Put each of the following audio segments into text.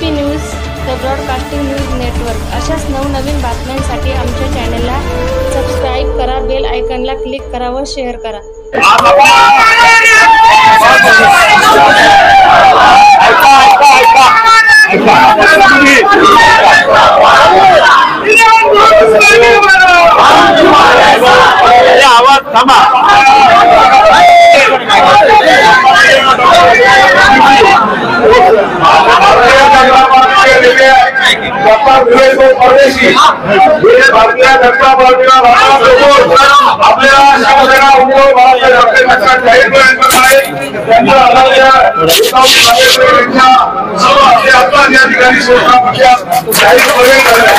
ABP news, the broadcasting news network अशाच नवनवीन बातम्यांसाठी आमच्या चॅनलला सबस्क्राईब करा, बेल आयकॉनला क्लिक करा व शेअर करा. आवाज थांबा. परदेशी भारतीय जनता पार्टीला आपल्या शिवसेना उद्धव बाळासाहेब ठाकरे पक्षात जाहीर सर्व या ठिकाणी शिवसेना पक्षात जाहीर प्रवेश झाले.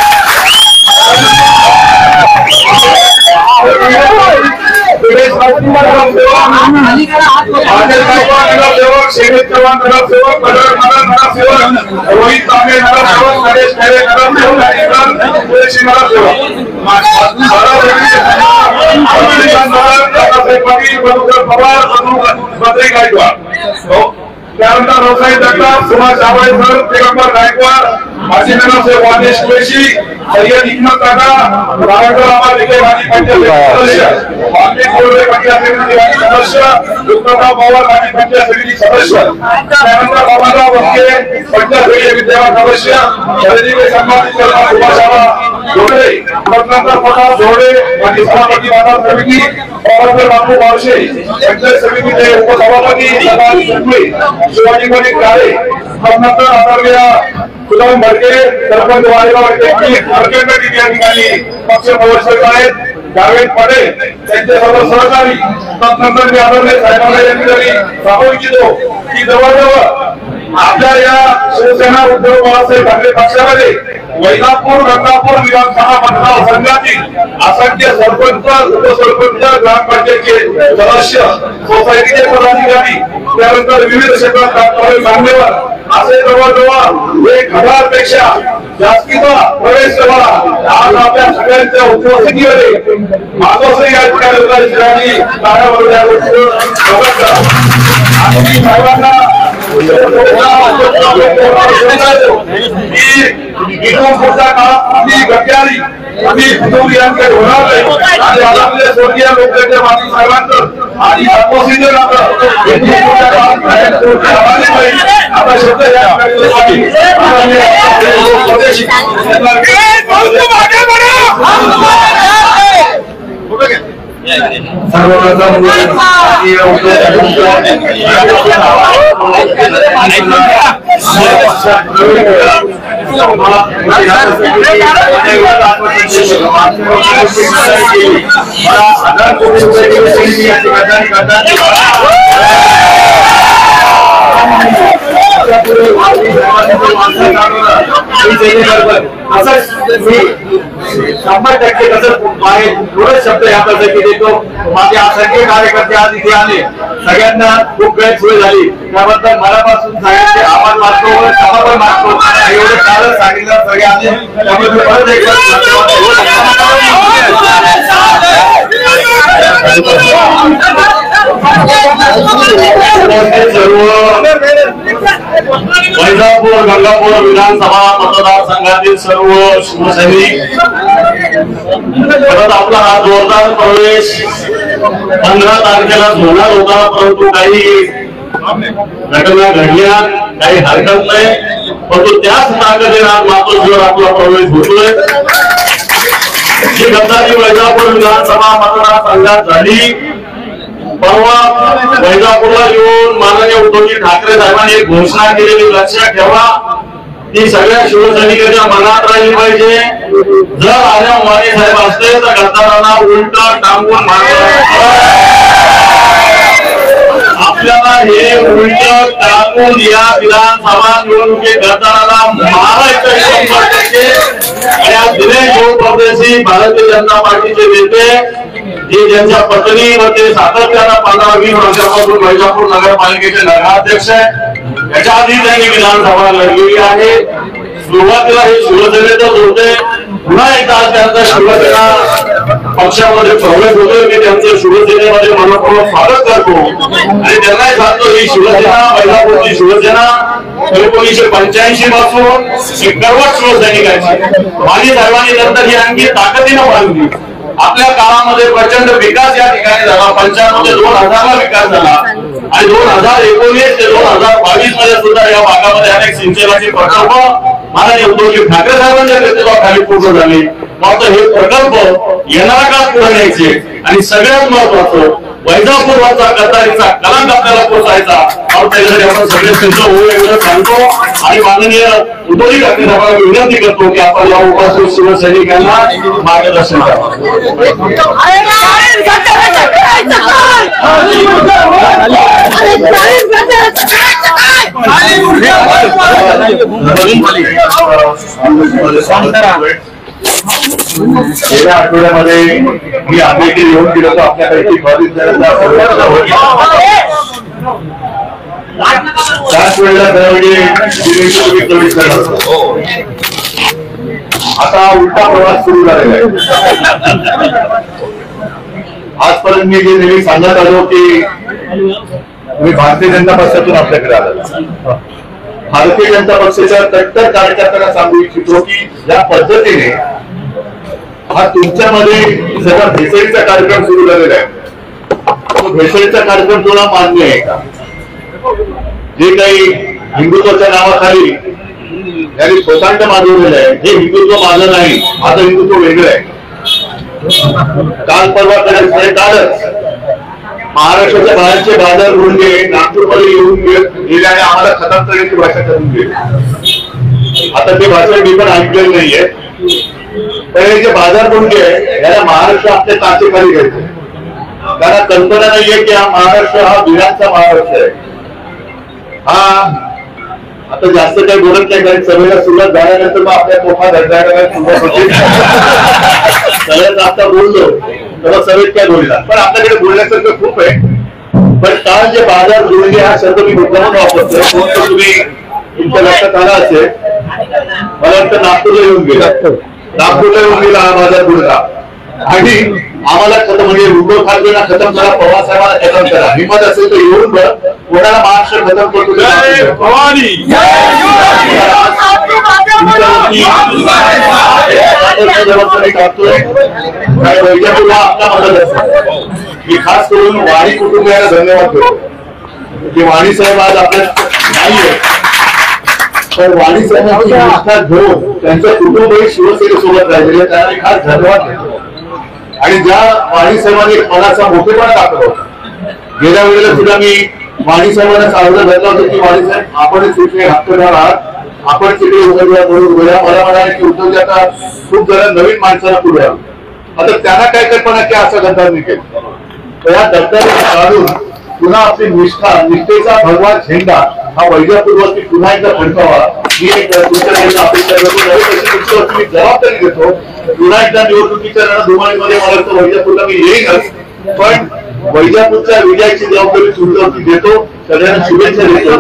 शेखर चव्हाण नगरसेवक, नगरसेवक रोहित तांबे नगरसेवक, नरेश खैरे नगरसेवक आणि पुरेशी नगरसेवक पाटील, मधुकर पवार, मंत्री गायकवाड, त्यानंतर रोसाई जगताप, सुभाष जावळे सर, दिगंबर गायकवाड, माजी नगरसेवक वादेश कुरेशी, सय्यद हिकमत काका, रामकर आबाद विखे माजी पंचायत सदस्य, वाल्मिक कोल्हे पंचायत समिती माजी सदस्य, दुष्प्रताप पवार माजी पंचायत समिती सदस्य, त्यानंतर बाबाराव वस्के पंचायत समिती विद्यमान सदस्य, शरदीवे सन्मानित करणारा सुभाष आबा जोडे, रत्नाकर प्रकाश जोडे माजी सभापती बाजार समिती, पवारकर बापू बावशे पंचायत समितीचे उपसभापती समाज संघवी, शिवाजी मलिक काळे, रत्नाकर आदरणीय सुदाम भडके सरपंच वाडेगाव प्रचंड या ठिकाणी पक्ष प्रवेश आहेत. जावेद पटेल त्यांचे सर्व सहकारी, तत्नंतर मी आदरणीय साहेबांना या ठिकाणी सांगू इच्छितो की जवळजवळ आपल्या या शिवसेना उद्धव बाळासाहेब ठाकरे पक्षामध्ये वैजापूर गंगापूर विधानसभा मतदारसंघातील असंख्य सरपंच, उपसरपंच, ग्रामपंचायतचे सदस्य, सोसायटीचे पदाधिकारी, त्यानंतर विविध क्षेत्रात मान्यवर असे जवळजवळ 1000 पेक्षा जास्तीचा प्रवेश सोहळा आज आपल्या सगळ्यांच्या उपस्थितीमध्ये मातोश्री या ठिकाणी साहेबांना पुढच्या काळात आपली गट्यारी आम्ही यांकडे होणार नाही आणि आपल्या स्वर्गीय लोकनेते माजी साहेबांचं आणि आत्मसिद्ध आता शब्द शब्द यासाठी देतो. माझे असंख्य कार्यकर्ते आज इथे आले, सगळ्यांना खूप गैरसोय झाली, त्याबद्दल मनापासून सगळ्यांचे आभार मानतो, क्षमा पण मानतो. एवढं कारण सांगितलं सगळे आले, त्यामुळे परत एकदा वैजापूर गंगापूर विधानसभा मतदारसंघातील सर्व शिवसैनिक परत आपला हा जोरदार प्रवेश 15 तारखेला होणार होता, परंतु काही घटना घडल्या, काही हरकत नाही, परंतु त्याच ताकदीने आज मातोश्रीवर आपला प्रवेश होतोय. जी गद्दारी वैजापूर विधानसभा मतदारसंघात झाली, परवा वैजापूरला येऊन माननीय उद्धवजी ठाकरे साहेबांनी एक घोषणा केलेली लक्षात ठेवा, ती सगळ्या शिवसैनिकांच्या मनात राहिली पाहिजे. जर आर्या उमारे साहेब असते तर गद्दारांना उलट टांगून आपल्याला हे उलट टाकून या विधानसभा निवडणुकीत गद्दाराला मारायचं. दिनेश भाऊ परदेशी भारतीय जनता पार्टीचे नेते, जे ज्यांच्या पत्नी व ते सातत्यानं 15-20 वर्षापासून वैजापूर नगरपालिकेचे नगराध्यक्ष आहे, याच्या आधी त्यांनी विधानसभा लढलेली आहे. सुरुवातीला हे शिवसेनेतच होते, पुन्हा एकदा त्यांचा शिवसेना पक्षामध्ये प्रवेश होतोय. मी त्यांचं शिवसेनेमध्ये मनपूर्वक स्वागत करतो आणि त्यांनाही सांगतो ही शिवसेना वैजापूरची शिवसेना 1985 पासून एक कडवट शिवसैनिकांची माजी सर्वांनी नंतर ही आणखी ताकदीनं वाढवली. आपल्या काळामध्ये प्रचंड विकास या ठिकाणी झाला. 95 ते 2000 ला विकास झाला आणि 2019 ते 2022 मध्ये सुद्धा या भागामध्ये अनेक सिंचनाचे प्रकल्प माननीय उद्धवजी ठाकरे साहेबांच्या नेतृत्वाखाली पूर्ण झाले. मात्र हे प्रकल्प येणारा काळ पुढे न्यायचे आणि सगळ्यात महत्वाचं वैजापूरवरचा गद्दारीचा कलंक आपल्याला पोचायचा. त्यासाठी आपण सगळे सिद्ध होऊ एवढं सांगतो आणि माननीय उद्धवजी ठाकरे साहेबांना विनंती करतो की आपण या उपासू शिवसैनिकांना मार्गदर्शन करावं. गेल्या आठवड्यामध्ये मी आंबेडकर येऊन गेलो होतो आपल्यापैकी त्याच वेळेला आता उलटा प्रवास सुरू झालेला आहे. आजपर्यंत मी जे नेहमी सांगत आलो की तुम्ही भारतीय जनता पक्षातून आपल्याकडे आला. भारतीय जनता पक्षाच्या कट्टर कार्यकर्त्यांना सांगू इच्छितो की ज्या पद्धतीने हा तुमच्यामध्ये सगळा भेसळीचा कार्यक्रम सुरू झालेला आहे, तो भेसळीचा कार्यक्रम तुला मान्य आहे का? जे काही हिंदुत्वाच्या नावाखाली यांनी स्वतंत्र माजवलेलं आहे, हे हिंदुत्व माझं नाही, माझं हिंदुत्व वेगळं आहे. काल परवा कालच महाराष्ट्राच्या बाहेरचे बाजार गुंडे नागपूरमध्ये येऊन गेले आणि आम्हाला खतम करण्याची भाषा करून गेली. आता ते भाषण मी पण ऐकलेलं नाहीये. पण हे जे बाजार गुंडे आहे याला महाराष्ट्र आपल्या ताचेखाली घ्यायचे. त्यांना कल्पना नाहीये की हा महाराष्ट्र हा वीरांचा महाराष्ट्र आहे. हा आता जास्त काही बोलत नाही कारण सभेला सुरुवात झाल्यानंतर मग आपल्या तोफा धडधायला सुरुवात होते. सगळ्यात आता बोललो तेव्हा सभेत काय बोलला, पण आपल्याकडे बोलण्यासारखं खूप आहे. पण काल जे बाजार गुंडे हा शब्द मी मुद्दामून वापरतोय, तुम्ही तुमच्या लक्षात आला असेल. मला वाटतं नागपूरला येऊन गेला हा बाजार गुंडा आणि आम्हाला खतम म्हणजे उद्धव ठाकरेंना खतम करा, पवार साहेबांना खतम करा. हिंमत असेल तर येऊन बघ कोणाला महाराष्ट्र खतम करतो. जबाबदारी टाकतोय काय वैजापूरला आपला मदत असेल. मी खास करून वाणी कुटुंबियाला धन्यवाद देतो की वाणी साहेब आज आपल्या नाहीये, पण वाणी साहेबांची निष्ठा घेऊन त्यांचं कुटुंबही शिवसेनेसोबत राहिलेले त्यांना खास धन्यवाद देतो. आणि ज्या वाणी साहेबांनी मनाचा मोठेपणा दाखवला, गेल्या वेळेला सुद्धा मी वाणी साहेबांना सांगलं घातलं होतं की वाणी साहेब आपण तिथे हक्कदार आहात, आपण तिथे उमेदवार म्हणून उभ्या. मला म्हणाले की उद्धवजी आता खूप जरा नवीन माणसाला पुढे आलो. आता त्यांना काय कल्पना की असं गद्दारी केलं, तर या गद्दारीला काढून पुन्हा आपली निष्ठेचा भगवा झेंडा हा वैजापूरवरती पुन्हा एकदा फडकावा ही एक तुमच्याकडे अपेक्षा करतो. मी जबाबदारी घेतो. पुन्हा एकदा निवडणुकीच्या रणधुमाळीमध्ये मला वाटतं वैजापूरला मी येईनच, पण वैजापूरच्या विजयाची जबाबदारी तुमच्यावरती देतो. सगळ्यांना शुभेच्छा देतो.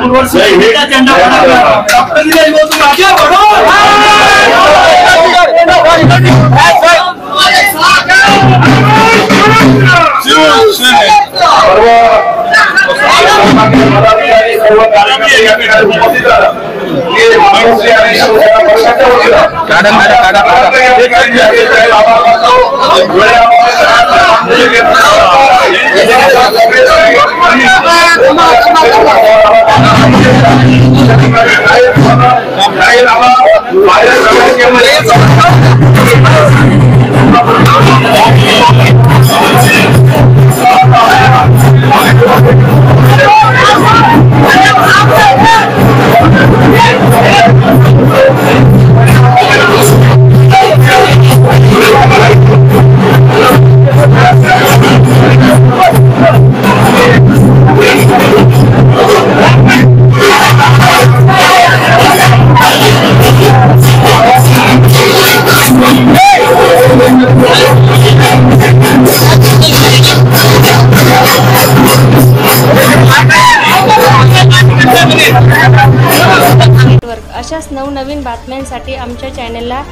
अशाच नवनवीन बातम्यांसाठी आमच्या चॅनलला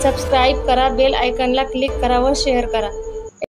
सबस्क्राईब करा, बेल आयकॉनला क्लिक करा व शेअर करा.